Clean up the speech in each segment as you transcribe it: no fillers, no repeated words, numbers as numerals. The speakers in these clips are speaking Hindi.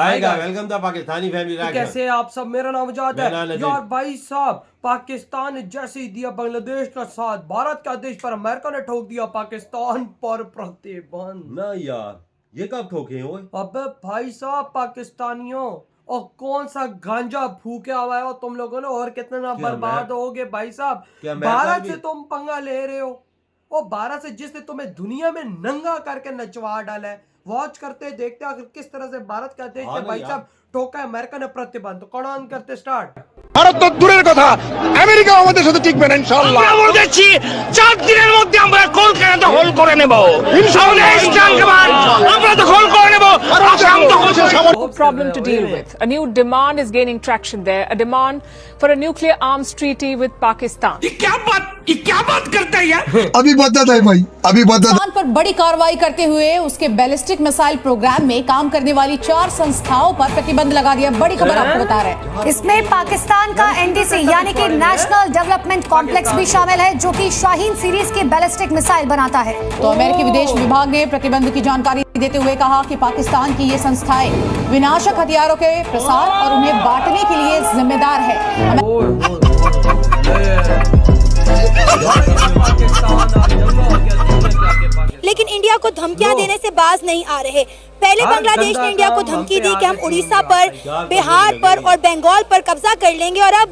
आएगा। Welcome the Pakistani family. कैसे आप सब? मेरा नाम उजाद है यार भाई साहब। पाकिस्तान ने जैसे ही दिया बांग्लादेश का साथ, भारत का देश पर अमेरिका ने ठोक दिया पाकिस्तान पर प्रतिबंध। ना यार, ये कब ठोके ओए? अबे भाई साहब, पाकिस्तानियों, और कौन सा गांजा फूके हुआ है तुम लोगों ने, और कितना बर्बाद हो गए भाई साहब। भारत से तुम पंगा ले रहे हो, और भारत से जिसने तुम्हें दुनिया में नंगा करके नचवा डाला है। वॉच करते देखते आखिर किस तरह से भारत का देश ने भाई साहब ठोका अमेरिका ने प्रतिबंध। कौन करते स्टार्ट? ভারত তো দূরের কথা, আমেরিকা আমাদের সাথে টিকবে না ইনশাআল্লাহ। আমরা বলতেছি 4 দিনের মধ্যে আমরা কলকাতা দখল করে নেব ইনশাআল্লাহ। আমরা দখল করে নেব। আসাম দখল করে নেব। Problem to deal with. A new demand is gaining traction there. A demand for a nuclear arms treaty with Pakistan. ये क्या बात करता है यार? अभी बताता है भाई, अभी बताता। पाकिस्तान पर बड़ी कार्रवाई करते हुए उसके बैलिस्टिक मिसाइल प्रोग्राम में काम करने वाली 4 संस्थाओं पर प्रतिबंध लगा दिया। बड़ी खबर आपको बता रहे हैं। इसमें पाकिस्तान का एनडीसी यानी कि नेशनल डेवलपमेंट कॉम्प्लेक्स भी शामिल है, जो कि शाहीन सीरीज की बैलिस्टिक मिसाइल बनाता है। तो अमेरिकी विदेश विभाग ने प्रतिबंध की जानकारी देते हुए कहा कि पाकिस्तान की ये संस्थाएं विनाशक हथियारों के प्रसार और उन्हें बांटने के लिए जिम्मेदार है। लेकिन इंडिया को धमकियां देने से बाज नहीं आ रहे। पहले बांग्लादेश ने इंडिया को धमकी दी कि हम उड़ीसा पर, बिहार पर और बंगाल पर कब्जा कर लेंगे, और अब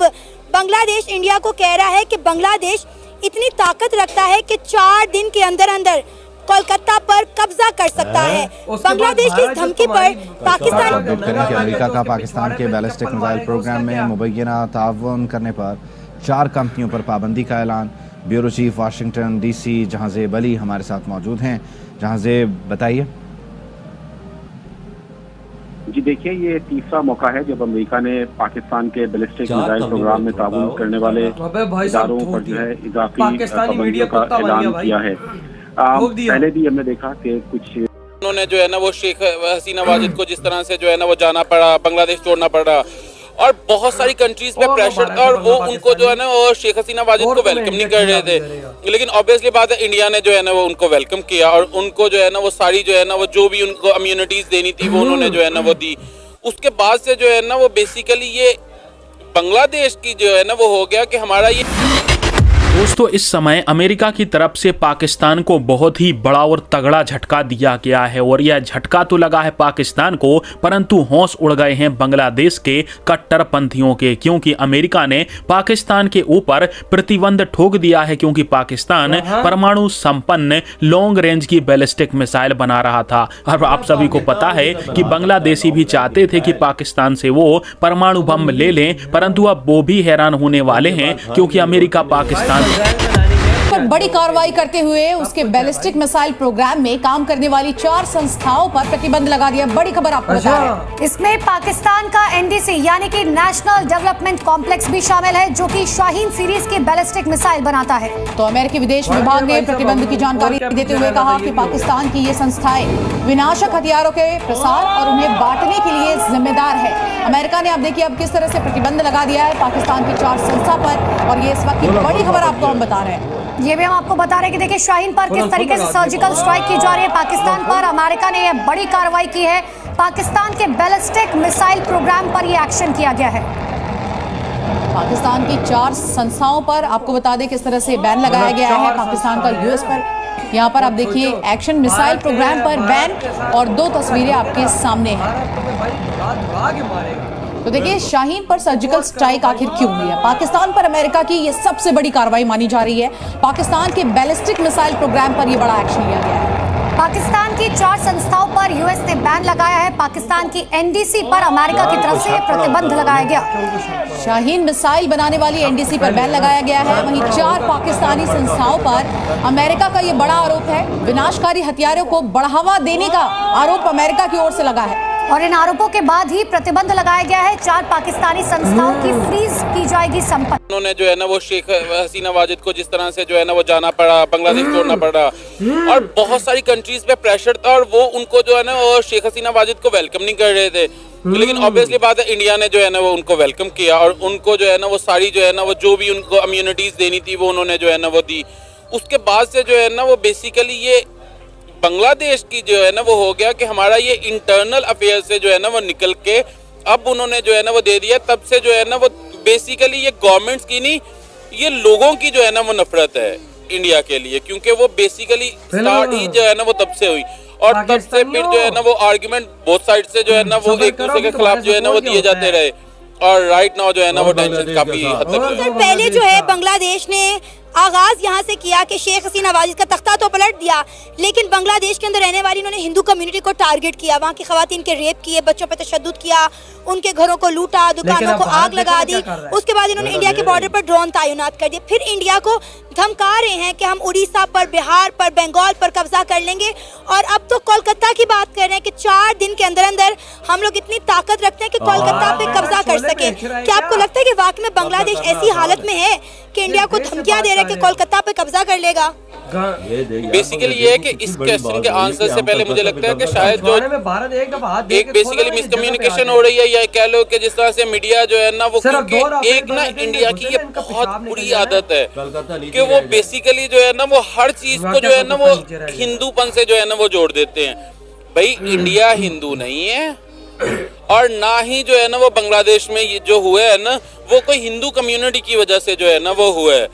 बांग्लादेश इंडिया को कह रहा है कि बांग्लादेश इतनी ताकत रखता है कि 4 दिन के अंदर अंदर कोलकाता पर कब्जा कर सकता है। बांग्लादेश की धमकी पर पाकिस्तान अमेरिका का पाकिस्तान के बैलिस्टिक मिसाइल प्रोग्राम में मुबैना ताउन करने पर 4 कंपनियों पर पाबंदी का ऐलान। Bureau chief Washington DC Jahanzeb Ali हमारे साथ मौजूद हैं। जहांजेब, बताइए। जी देखिए, ये तीसरा मौका है जब अमेरिका ने पाकिस्तान के बैलिस्टिक मिसाइल प्रोग्राम में ताउन करने वाले इदारों पर जो है इजाफी पाबंदियों का ऐलान किया है। पहले भी हमने देखा कि कुछ उन्होंने जो है ना वो शेख हसीना वाजिद को जिस तरह से जो है ना वो जाना पड़ा, बांग्लादेश छोड़ना पड़ा, और बहुत सारी कंट्रीज पे प्रेशर था, और वो उनको जो है ना वो शेख हसीना वाजिद को वेलकम नहीं कर रहे थे। लेकिन ऑब्वियसली बात है, इंडिया ने जो है ना वो उनको वेलकम किया, और उनको जो है ना वो सारी जो है ना वो जो भी उनको इम्यूनिटीज देनी थी वो उन्होंने जो है ना वो दी। उसके बाद से जो है ना वो बेसिकली ये बांग्लादेश की जो है ना वो हो गया कि हमारा ये। दोस्तों, इस समय अमेरिका की तरफ से पाकिस्तान को बहुत ही बड़ा और तगड़ा झटका दिया गया है, और यह झटका तो लगा है पाकिस्तान को, परंतु होश उड़ गए हैं बांग्लादेश के कट्टरपंथियों के, क्योंकि अमेरिका ने पाकिस्तान के ऊपर प्रतिबंध ठोक दिया है, क्योंकि पाकिस्तान परमाणु संपन्न लॉन्ग रेंज की बैलिस्टिक मिसाइल बना रहा था। और आप सभी को पता है कि बांग्लादेशी भी चाहते थे कि पाकिस्तान से वो परमाणु बम ले लें, परंतु अब वो भी हैरान होने वाले हैं, क्योंकि अमेरिका पाकिस्तान पर बड़ी कार्रवाई करते हुए उसके बैलिस्टिक मिसाइल प्रोग्राम में काम करने वाली 4 संस्थाओं पर प्रतिबंध लगा दिया। बड़ी खबर आपको बता रहे हैं। इसमें पाकिस्तान का एनडीसी यानी कि नेशनल डेवलपमेंट कॉम्प्लेक्स भी शामिल है, जो कि शाहीन सीरीज की बैलिस्टिक मिसाइल बनाता है। तो अमेरिकी विदेश विभाग ने प्रतिबंध की जानकारी देते हुए कहा कि पाकिस्तान की ये संस्थाएं विनाशक हथियारों के प्रसार और उन्हें बांटने के लिए जिम्मेदार है। अमेरिका ने अब देखिए अब किस तरह से प्रतिबंध लगा दिया है पाकिस्तान की 4 संस्था पर, और ये इस वक्त की बड़ी खबर आपको हम बता रहे हैं। ये भी हम आपको बता रहे हैं कि देखिए शाहीन पर किस तरीके से सर्जिकल स्ट्राइक की जा रही है पाकिस्तान पर। अमेरिका ने यह बड़ी कार्रवाई की है, पाकिस्तान के बैलिस्टिक मिसाइल प्रोग्राम पर यह एक्शन किया गया है। पाकिस्तान की 4 संस्थाओं पर आपको बता दें किस तरह से बैन लगाया गया है पाकिस्तान का यूएस पर। यहाँ पर आप देखिए एक्शन मिसाइल प्रोग्राम पर बैन, और 2 तस्वीरें आपके सामने हैं। तो देखिए शाहीन पर सर्जिकल स्ट्राइक आखिर क्यों हुई है? पाकिस्तान पर अमेरिका की ये सबसे बड़ी कार्रवाई मानी जा रही है। पाकिस्तान के बैलिस्टिक मिसाइल प्रोग्राम पर यह बड़ा एक्शन लिया गया है। पाकिस्तान की 4 संस्थाओं पर यूएस ने बैन लगाया है। पाकिस्तान की एनडीसी पर अमेरिका की तरफ से प्रतिबंध लगाया गया। शाहीन मिसाइल बनाने वाली एनडीसी पर बैन लगाया गया है। वहीं 4 पाकिस्तानी संस्थाओं पर अमेरिका का ये बड़ा आरोप है। विनाशकारी हथियारों को बढ़ावा देने का आरोप अमेरिका की ओर से लगा है, और इन आरोपों के बाद ही प्रतिबंध लगाया गया है। 4 पाकिस्तानी संस्थाओं की फ्रीज की जाएगी संपत्ति। उन्होंने जो है ना वो शेख हसीना वाजिद को जिस तरह से जो है ना वो जाना पड़ा, बांग्लादेश छोड़ना पड़ा, और बहुत सारी कंट्रीज पे प्रेशर था, और वो उनको जो है ना वो शेख हसीना वाजिद को वेलकम नहीं कर रहे थे। लेकिन ऑब्वियसली बात है, इंडिया ने जो है ना वो उनको वेलकम किया, और उनको जो है ना वो सारी जो है ना वो जो भी उनको इम्यूनिटीज देनी थी वो उन्होंने जो है ना वो दी। उसके बाद से जो है ना वो बेसिकली ये बांग्लादेश की जो है ना वो हो गया कि हमारा ये इंटरनल अफेयर से जो है ना वो निकल के अब उन्होंने जो है ना वो दे दिया। तब से जो है ना वो बेसिकली ये गवर्नमेंट्स की नहीं, ये लोगों की जो है ना वो नफरत है इंडिया के लिए, क्योंकि वो बेसिकली स्टार्ट ही जो है ना वो तब से हुई और तब से फिर जो है ना वो आर्ग्यूमेंट बोथ साइड से जो है ना वो एक दूसरे के खिलाफ जो है ना वो दिए जाते रहे और राइट नाउ जो है ना वो टेंशन काफी हद तक सर पहले जो है बांग्लादेश ने आगाज यहाँ से किया कि शेख हसीना वाजिद का तख्ता तो पलट दिया, लेकिन बांग्लादेश के अंदर रहने वाली इन्होंने हिंदू कम्युनिटी को टारगेट किया, वहाँ की खवातीन के रेप किए, बच्चों पर तशद्दुद किया, उनके घरों को लूटा, दुकानों को आग लगा दी। उसके बाद इन्होंने इंडिया के बॉर्डर पर ड्रोन तैनात कर दिए, फिर इंडिया को धमका रहे हैं कि हम उड़ीसा पर, बिहार पर, बंगाल पर कब्जा कर लेंगे और अब तो कोलकाता की बात कर रहे हैं कि 4 दिन के अंदर अंदर हम लोग इतनी ताकत रखते हैं कि कोलकाता पे कब्जा कर सके। क्या आपको लगता है कि वाकई में बांग्लादेश ऐसी हालत में है कि इंडिया को धमकियां दे रहे हैं कि कोलकाता पे कब्जा कर लेगा? बेसिकली ये है कि इस क्वेश्चन के आंसर से पहले मुझे लगता है कि शायद जो एक बेसिकली मिसकम्युनिकेशन हो रही है, या कह लो कि जिस तरह से मीडिया जो है ना वो, क्योंकि एक ना इंडिया की ये बहुत बुरी आदत है कि वो बेसिकली जो है ना वो हर चीज को जो है ना वो हिंदूपन से जो है ना वो जोड़ देते हैं। भाई इंडिया हिंदू नहीं है और ना ही जो है ना वो बांग्लादेश में ये जो हुआ है ना वो कोई हिंदू कम्युनिटी की वजह से जो है ना वो हुआ है।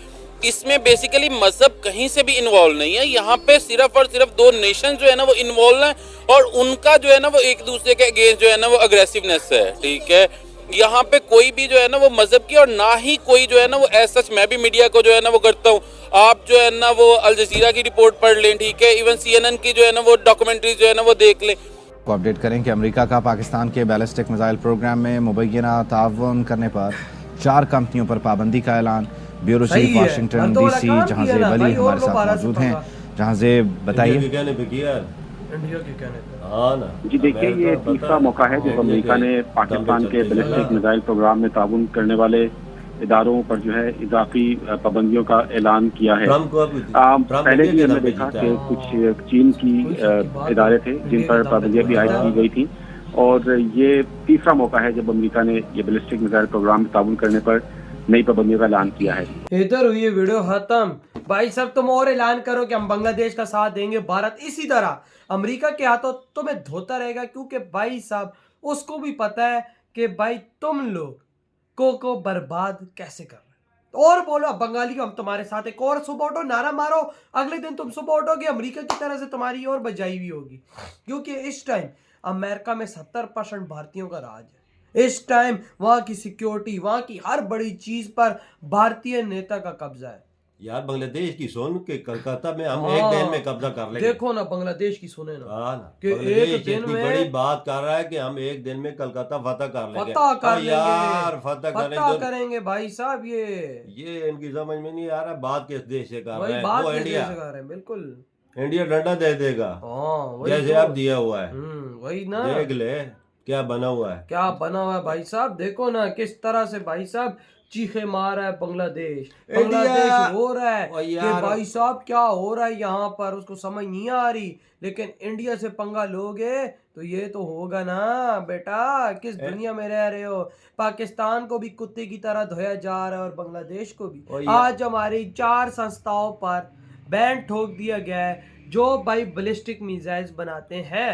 इसमें बेसिकली मजहब कहीं से भी इन्वॉल्व नहीं है, यहाँ पे सिर्फ और सिर्फ 2 नेशन जो है ना वो इन्वॉल्व हैं और उनका जो है ना वो एक दूसरे के अगेंस्ट जो है ना वो अग्रेसिवनेस है। ठीक है, यहाँ पे कोई भी जो है ना वो मजहब की और ना ही कोई जो है ना वो ऐसा, मैं भी मीडिया को जो है ना वो करता हूँ, आप जो है ना वो अल जजीरा की रिपोर्ट पढ़ लें, ठीक है, इवन CNN की जो है ना वो डॉक्यूमेंट्री जो है ना वो देख लें। को अपडेट करें कि अमेरिका का पाकिस्तान के बैलिस्टिक मिसाइल प्रोग्राम में मुबैना ताउन करने पर 4 कंपनियों पर पाबंदी का ऐलान। ब्यूरो चीफ वाशिंगटन DC जहां ज़ेब अली हमारे साथ मौजूद हैं। जहां ज़ेब बताइए। जी देखिए, ये तीसरा मौका है जब अमेरिका ने पाकिस्तान के बैलिस्टिक मिसाइल प्रोग्राम में ताउन करने वाले इदारों पर जो है इजाफी पाबंदियों का ऐलान किया है। पहले भी हमने देखा कि कुछ चीन की इदारे थे जिन पर पाबंदियां भी आयद की गई थी और ये तीसरा मौका है जब अमेरिका ने ये बैलिस्टिक मिसाइल प्रोग्राम में ताउन करने पर नई पाबंदियों का ऐलान किया है। इधर हुई वीडियो खत्म। भाई साहब तुम और ऐलान करो कि हम बांग्लादेश का साथ देंगे, भारत इसी तरह अमेरिका के हाथों तुम्हें धोता रहेगा, क्योंकि भाई साहब उसको भी पता है कि भाई तुम लोग को बर्बाद कैसे कर रहे। और बोलो बंगाली हम तुम्हारे साथ, एक और सपोर्ट हो, नारा मारो, अगले दिन तुम सपोर्ट होगी, अमेरिका की तरह से तुम्हारी और बजाई हुई होगी, क्योंकि इस टाइम अमेरिका में 70% भारतीयों का राज है। इस टाइम वहां की सिक्योरिटी, वहां की हर बड़ी चीज पर भारतीय नेता का कब्जा है। यार बांग्लादेश की सुन के कलकत्ता में हम एक दिन में कब्जा कर लेंगे। देखो ना बांग्लादेश की सुने ना कि एक दिन में बड़ी बात कर रहा है कि हम एक दिन में कलकत्ता फतह कर लेंगे। यार फतह करेंगे भाई साहब। ये इनकी समझ में नहीं आ रहा बात किस देश से कर रहे हैं। वो इंडिया से कर रहे हैं। बिल्कुल इंडिया डंडा दे देगा जैसे अब दिया हुआ है। वही ना, देख ले क्या बना हुआ है, क्या बना हुआ है भाई साहब। देखो ना किस तरह से भाई साहब चीखे मार रहा है बांग्लादेश रो रहा है कि भाई साहब क्या हो रहा है यहाँ पर, उसको समझ नहीं आ रही। लेकिन इंडिया से पंगा लोगे तो ये तो होगा ना बेटा। किस दुनिया में रह रहे हो। पाकिस्तान को भी कुत्ते की तरह धोया जा रहा है और बांग्लादेश को भी। आज हमारी 4 संस्थाओं पर बैन ठोक दिया गया है जो भाई बैलिस्टिक मिसाइल्स बनाते हैं।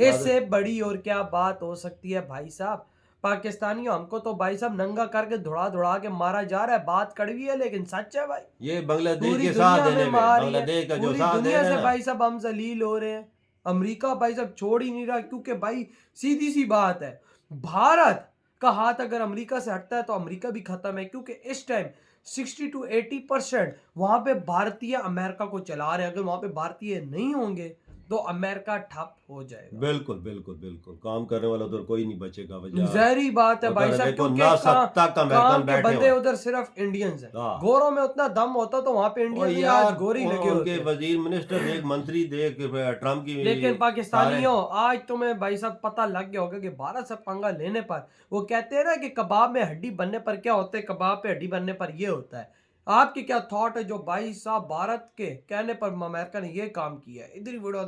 इससे बड़ी और क्या बात हो सकती है भाई साहब। पाकिस्तानियों हमको तो भाई साहब नंगा करके धुड़ा के मारा जा रहा है। बात कड़वी है लेकिन सच है भाई। ये बांग्लादेश के साथ देने में, बांग्लादेश का जो साथ दुनिया से भाई साहब हम जलील हो रहे हैं। अमेरिका भाई साहब छोड़ ही नहीं रहा, क्योंकि भाई सीधी सी बात है, भारत का हाथ अगर अमेरिका से हटता है तो अमेरिका भी खत्म है। क्योंकि इस टाइम 60 to 80% वहां पे भारतीय अमेरिका को चला रहे हैं। अगर वहां पे भारतीय नहीं होंगे तो अमेरिका ठप हो जाएगा। बिल्कुल बिल्कुल बिल्कुल, काम करने वाला उधर कोई नहीं बचेगा। जहरी बात है भाई साहब, क्योंकि बंदे उधर सिर्फ इंडियंस हैं। गोरों में उतना दम होता तो वहां पे इंडियन आज गोरी लगे होते। वजीर मिनिस्टर देख, मंत्री देख ट्रम्प की। लेकिन पाकिस्तानियों आज तुम्हें भाई साहब पता लग गया होगा कि भारत से पंगा लेने पर, वो कहते हैं ना कि कबाब में हड्डी बनने पर क्या होता है, कबाब पे हड्डी बनने पर ये होता है। आपके क्या थॉट है जो भाई साहब भारत के कहने पर अमेरिका ने ये काम किया है। इधर ही वीडियो